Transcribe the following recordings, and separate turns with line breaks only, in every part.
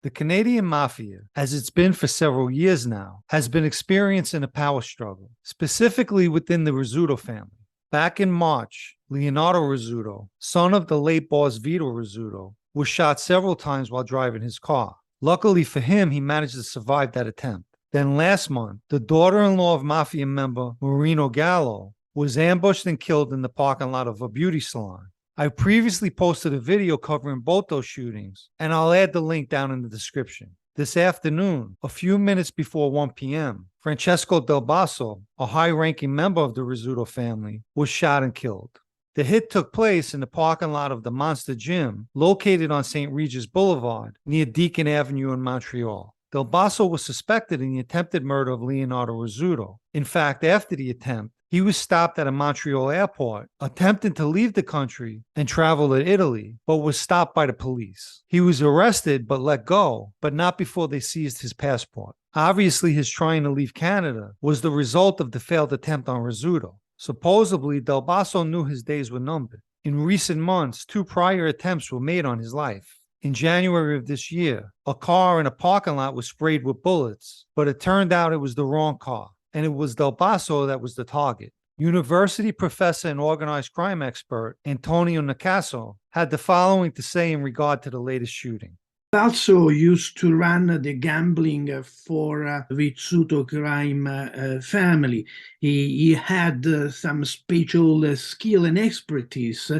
The Canadian mafia, as it's been for several years now, has been experiencing a power struggle, specifically within the Rizzuto family. Back in March, Leonardo Rizzuto, son of the late boss Vito Rizzuto, was shot several times while driving his car. Luckily for him, he managed to survive that attempt. Then last month, the daughter-in-law of mafia member Marino Gallo was ambushed and killed in the parking lot of a beauty salon. I previously posted a video covering both those shootings, and I'll add the link down in the description. This afternoon, a few minutes before 1 p.m., Francesco Del Balso, a high-ranking member of the Rizzuto family, was shot and killed. The hit took place in the parking lot of the Monster Gym, located on St. Regis Boulevard, near Deacon Avenue in Montreal. Del Balso was suspected in the attempted murder of Leonardo Rizzuto. In fact, after the attempt, he was stopped at a Montreal airport, attempting to leave the country and travel to Italy, but was stopped by the police. He was arrested but let go, but not before they seized his passport. Obviously, his trying to leave Canada was the result of the failed attempt on Rizzuto. Supposedly, Del Balso knew his days were numbered. In recent months, 2 prior attempts were made on his life. In January of this year, a car in a parking lot was sprayed with bullets, but it turned out it was the wrong car, and it was Del Balso that was the target. University professor and organized crime expert Antonio Nicaso had the following to say in regard to the latest shooting.
Also used to run the gambling for Rizzuto crime family. He had some special skill and expertise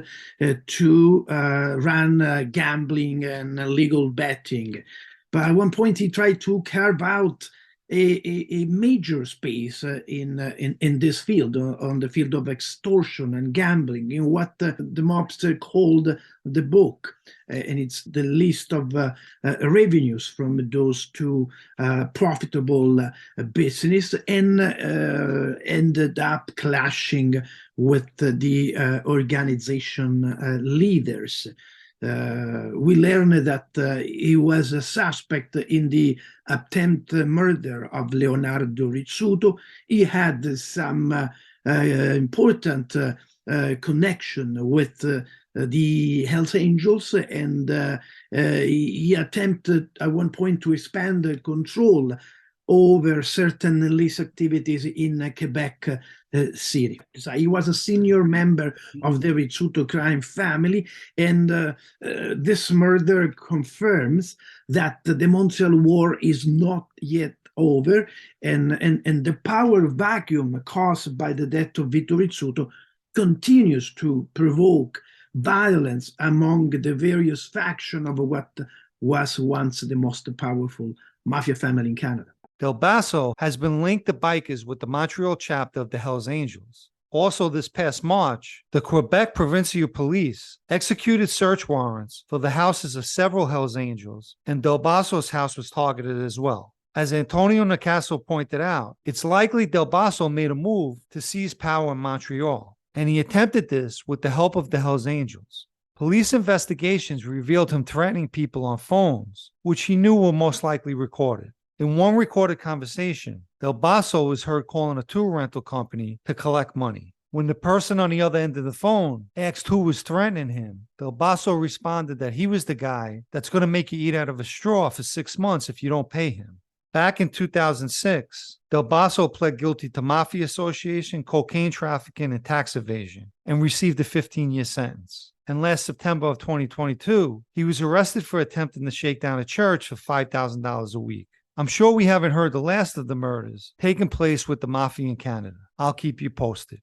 to run gambling and legal betting. But at one point he tried to carve out a major space in this field, on the field of extortion and gambling, in what the mobster called the book. And it's the list of revenues from those 2 profitable business, and ended up clashing with the organization leaders. We learned that he was a suspect in the attempted murder of Leonardo Rizzuto. He had some important connection with the Hells Angels, and he attempted at one point to expand the control over certain illicit activities in Quebec City. So he was a senior member of the Rizzuto crime family, and this murder confirms that the Montreal War is not yet over, and the power vacuum caused by the death of Vito Rizzuto continues to provoke violence among the various factions of what was once the most powerful mafia family in Canada.
Del Balso has been linked to bikers with the Montreal chapter of the Hells Angels. Also, this past March, the Quebec Provincial Police executed search warrants for the houses of several Hells Angels, and Del Balso's house was targeted as well. As Antonio Nicaso pointed out, it's likely Del Balso made a move to seize power in Montreal, and he attempted this with the help of the Hells Angels. Police investigations revealed him threatening people on phones, which he knew were most likely recorded. In one recorded conversation, Del Balso was heard calling a tour rental company to collect money. When the person on the other end of the phone asked who was threatening him, Del Balso responded that he was the guy that's going to make you eat out of a straw for 6 months if you don't pay him. Back in 2006, Del Balso pled guilty to mafia association, cocaine trafficking, and tax evasion, and received a 15-year sentence. And last September of 2022, he was arrested for attempting to shake down a church for $5,000 a week. I'm sure we haven't heard the last of the murders taking place with the mafia in Canada. I'll keep you posted.